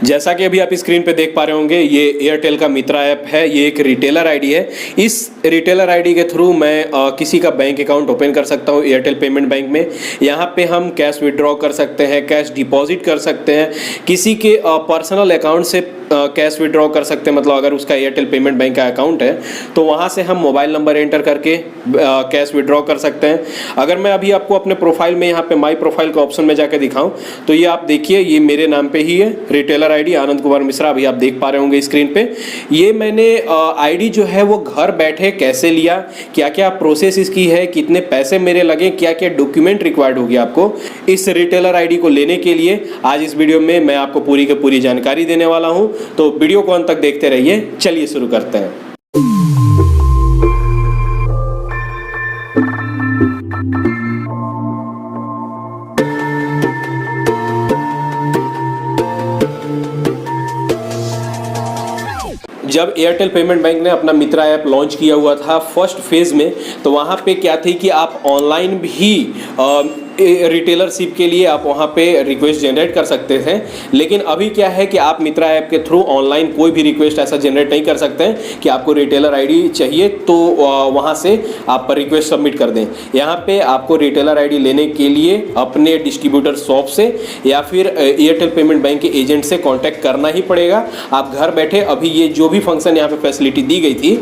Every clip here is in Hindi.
जैसा कि अभी आप स्क्रीन पे देख पा रहे होंगे, ये एयरटेल का मित्रा ऐप है। ये एक रिटेलर आईडी है। इस रिटेलर आईडी के थ्रू मैं किसी का बैंक अकाउंट ओपन कर सकता हूँ एयरटेल पेमेंट बैंक में। यहाँ पे हम कैश विड्रॉ कर सकते हैं, कैश डिपॉजिट कर सकते हैं, किसी के पर्सनल अकाउंट से कैश विड्रॉ कर सकते हैं। मतलब अगर उसका एयरटेल पेमेंट बैंक का अकाउंट है तो वहाँ से हम मोबाइल नंबर एंटर करके कैश विड्रॉ कर सकते हैं। अगर मैं अभी आपको अपने प्रोफाइल में यहाँ पे माई प्रोफाइल का ऑप्शन में जाके दिखाऊं तो ये आप देखिए, ये मेरे नाम पे ही है, रिटेलर आईडी आनंद कुमार मिश्रा। अभी आप देख पा रहे होंगे स्क्रीन पे। ये मैंने आईडी जो है वो घर बैठे कैसे लिया, क्या क्या प्रोसेस इसकी है, कितने पैसे मेरे लगे, क्या क्या डॉक्यूमेंट रिक्वायर्ड होगी आपको इस रिटेलर आईडी को लेने के लिए, आज इस वीडियो में मैं आपको पूरी की पूरी जानकारी देने वाला हूँ। तो वीडियो को अंत तक देखते रहिए। चलिए शुरू करते हैं। जब एयरटेल पेमेंट बैंक ने अपना मित्रा ऐप लॉन्च किया हुआ था फर्स्ट फेज में, तो वहाँ पे क्या थी कि आप ऑनलाइन भी रिटेलरशिप के लिए आप वहाँ पे रिक्वेस्ट जनरेट कर सकते थे। लेकिन अभी क्या है कि आप मित्रा ऐप के थ्रू ऑनलाइन कोई भी रिक्वेस्ट ऐसा जनरेट नहीं कर सकते हैं कि आपको रिटेलर आईडी चाहिए तो वहाँ से आप रिक्वेस्ट सबमिट कर दें। यहाँ पे आपको रिटेलर आईडी लेने के लिए अपने डिस्ट्रीब्यूटर शॉप से या फिर एयरटेल पेमेंट बैंक के एजेंट से कॉन्टैक्ट करना ही पड़ेगा। आप घर बैठे अभी ये जो भी फंक्शन यहाँ पे फैसिलिटी दी गई थी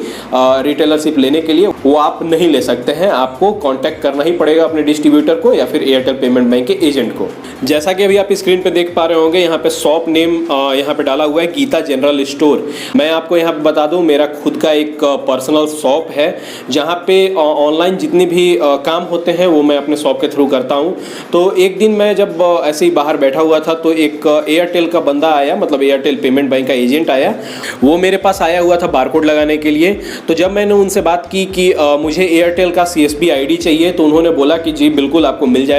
रिटेलरशिप लेने के लिए, वो आप नहीं ले सकते हैं। आपको कॉन्टैक्ट करना ही पड़ेगा अपने डिस्ट्रीब्यूटर को या फिर एयरटेल पेमेंट बैंक के एजेंट को। जैसा कि अभी आप स्क्रीन पे देख पा रहे होंगे, यहाँ पे शॉप नेम यहाँ पे डाला हुआ है गीता जनरल स्टोर। मैं आपको यहाँ पे बता दूं, मेरा खुद का एक पर्सनल शॉप है जहाँ पे ऑनलाइन जितने भी काम होते हैं वो मैं अपने शॉप के थ्रू करता हूँ। तो एक दिन मैं जब ऐसे ही बाहर बैठा हुआ था तो एक एयरटेल का बंदा आया, मतलब एयरटेल पेमेंट बैंक का एजेंट आया। वो मेरे पास आया हुआ था बारकोड लगाने के लिए। तो जब मैंने उनसे बात की कि मुझे एयरटेल का CSB ID चाहिए, तो उन्होंने बोला कि जी बिल्कुल आपको मिल जाएगा।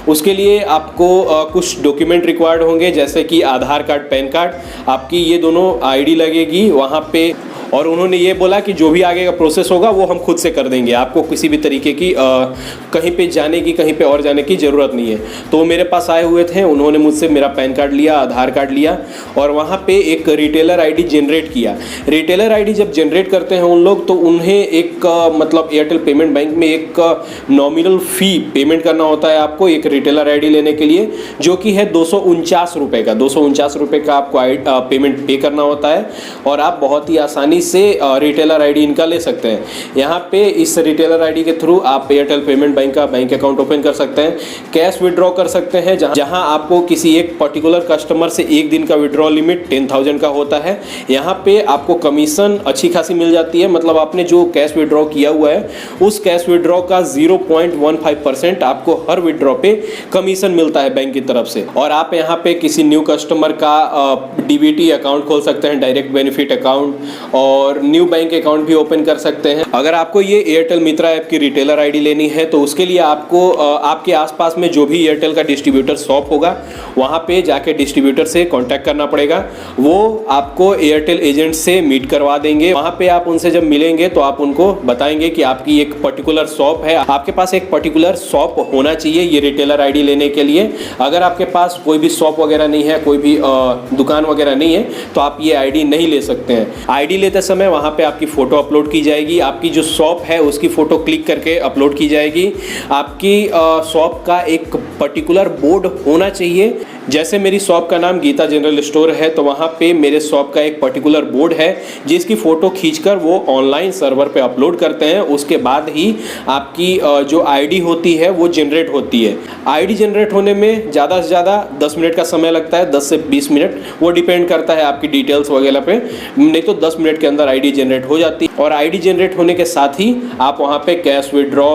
उसके लिए आपको कुछ डॉक्यूमेंट रिक्वायर्ड होंगे, जैसे कि आधार कार्ड, पैन कार्ड, आपकी ये दोनों ID लगेगी वहाँ पे। और उन्होंने ये बोला कि जो भी आगे का प्रोसेस होगा वो हम खुद से कर देंगे, आपको किसी भी तरीके की कहीं पे जाने की, कहीं पे और जाने की ज़रूरत नहीं है। तो वो मेरे पास आए हुए थे, उन्होंने मुझसे मेरा पैन कार्ड लिया, आधार कार्ड लिया और वहाँ पे एक रिटेलर आईडी जनरेट किया। रिटेलर आईडी जब जनरेट करते हैं उन लोग, तो उन्हें एक मतलब एयरटेल पेमेंट बैंक में एक नॉमिनल फ़ी पेमेंट करना होता है आपको एक रिटेलर आईडी लेने के लिए, जो कि है 249 रुपये का। 249 रुपये का आपको पेमेंट पे करना होता है और आप बहुत ही आसानी से रिटेलर आईडी इनका ले सकते हैं। यहाँ पे इस रिटेलर आईडी के थ्रू आप एयरटेल पेमेंट बैंक का बैंक अकाउंट ओपन कर सकते हैं, कैश विड्रॉ कर सकते हैं, जहाँ आपको किसी एक पर्टिकुलर कस्टमर से एक दिन का विड्रॉ लिमिट 10,000 का होता है। यहाँ पे आपको कमीशन अच्छी खासी मिल जाती है। मतलब आपने जो कैश विड्रॉ किया हुआ है उस कैश विड्रॉ का 0.15% आपको हर विड्रॉ पे कमीशन मिलता है बैंक की तरफ से। और आप यहाँ पे किसी न्यू कस्टमर का DBT अकाउंट खोल सकते हैं, डायरेक्ट बेनिफिट अकाउंट, और न्यू बैंक अकाउंट भी ओपन कर सकते हैं। अगर आपको ये एयरटेल मित्रा ऐप की रिटेलर आईडी लेनी है तो उसके लिए आपको आपके आसपास में जो भी एयरटेल का डिस्ट्रीब्यूटर शॉप होगा वहाँ पे जाके डिस्ट्रीब्यूटर से कांटेक्ट करना पड़ेगा। वो आपको एयरटेल एजेंट से मीट करवा देंगे। वहाँ पे आप उनसे जब मिलेंगे तो आप उनको बताएंगे कि आपकी एक पर्टिकुलर शॉप है, आपके पास एक पर्टिकुलर शॉप होना चाहिए ये रिटेलर आईडी लेने के लिए। अगर आपके पास कोई भी शॉप वगैरह नहीं है, कोई भी दुकान वगैरह नहीं है, तो आप ये आईडी नहीं ले सकते हैं। आईडी लेते समय वहाँ पे आपकी फ़ोटो अपलोड की जाएगी, आपकी जो शॉप है उसकी फ़ोटो क्लिक करके अपलोड की जाएगी। आपकी शॉप का एक पर्टिकुलर बोर्ड होना चाहिए। जैसे मेरी शॉप का नाम गीता जनरल स्टोर है, तो वहाँ पे मेरे शॉप का एक पर्टिकुलर बोर्ड है जिसकी फ़ोटो खींचकर वो ऑनलाइन सर्वर पे अपलोड करते हैं। उसके बाद ही आपकी जो आईडी होती है वो जनरेट होती है। आईडी जनरेट होने में ज़्यादा से ज़्यादा 10 मिनट का समय लगता है, 10 से 20 मिनट, वो डिपेंड करता है आपकी डिटेल्स वगैरह पे। नहीं तो 10 मिनट के अंदर आईडी जनरेट हो जाती है। और आईडी जनरेट होने के साथ ही आप वहाँ पे कैश विड्रॉ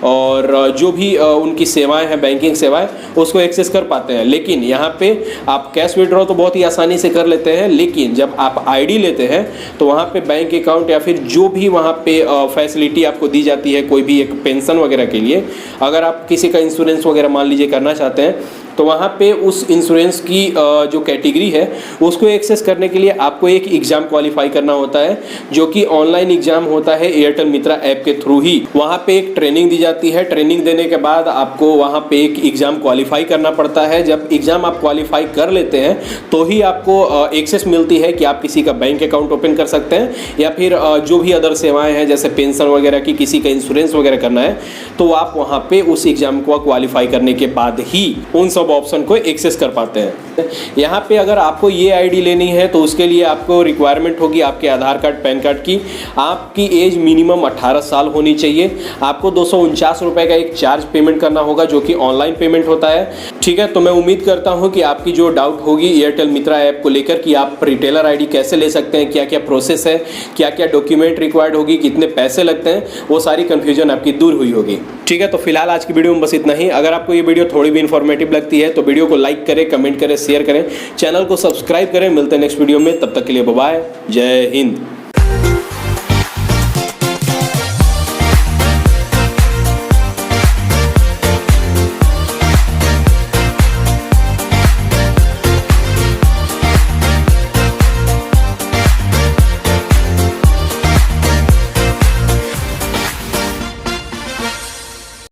और जो भी उनकी सेवाएं हैं, बैंकिंग सेवाएं, उसको एक्सेस कर पाते हैं। लेकिन यहाँ पे आप कैश विड्रॉ तो बहुत ही आसानी से कर लेते हैं, लेकिन जब आप आईडी लेते हैं तो वहाँ पे बैंक अकाउंट या फिर जो भी वहाँ पे फैसिलिटी आपको दी जाती है, कोई भी एक पेंशन वगैरह के लिए, अगर आप किसी का इंश्योरेंस वगैरह मान लीजिए करना चाहते हैं, तो वहाँ पे उस इंश्योरेंस की जो कैटेगरी है उसको एक्सेस करने के लिए आपको एक एग्जाम क्वालिफाई करना होता है, जो कि ऑनलाइन एग्जाम होता है एयरटेल मित्रा ऐप के थ्रू ही। वहाँ पे एक ट्रेनिंग दी जाती है, ट्रेनिंग देने के बाद आपको वहाँ पे एक एग्जाम क्वालिफाई करना पड़ता है। जब एग्जाम आप क्वालिफाई कर लेते हैं तो ही आपको एक्सेस मिलती है कि आप किसी का बैंक अकाउंट ओपन कर सकते हैं, या फिर जो भी अदर सेवाएं हैं जैसे पेंशन वगैरह की, किसी का इंश्योरेंस वगैरह करना है तो आप वहाँ पे उस एग्जाम को क्वालिफाई करने के बाद ही उन सब ऑप्शन को एक्सेस कर पाते हैं। यहाँ पे अगर आपको ये आईडी लेनी है तो उसके लिए आपको रिक्वायरमेंट होगी आपके आधार कार्ड, पैन कार्ड की। आपकी एज मिनिमम 18 साल होनी चाहिए। आपको 249 रुपये का एक चार्ज पेमेंट करना होगा, जो कि ऑनलाइन पेमेंट होता है। ठीक है, तो मैं उम्मीद करता हूँ कि आपकी जो डाउट होगी एयरटेल मित्रा ऐप को लेकर कि आप रिटेलर आईडी कैसे ले सकते हैं, क्या क्या प्रोसेस है, क्या क्या डॉक्यूमेंट रिक्वायर्ड होगी, कितने पैसे लगते हैं, वो सारी कंफ्यूजन आपकी दूर हुई होगी। ठीक है, तो फिलहाल आज की वीडियो में बस इतना ही। अगर आपको ये वीडियो थोड़ी भी इन्फॉर्मेटिव लगती है तो वीडियो को लाइक करें, कमेंट करें, शेयर करें, चैनल को सब्सक्राइब करें। मिलते हैं नेक्स्ट वीडियो में, तब तक के लिए बाय बाय, जय हिंद।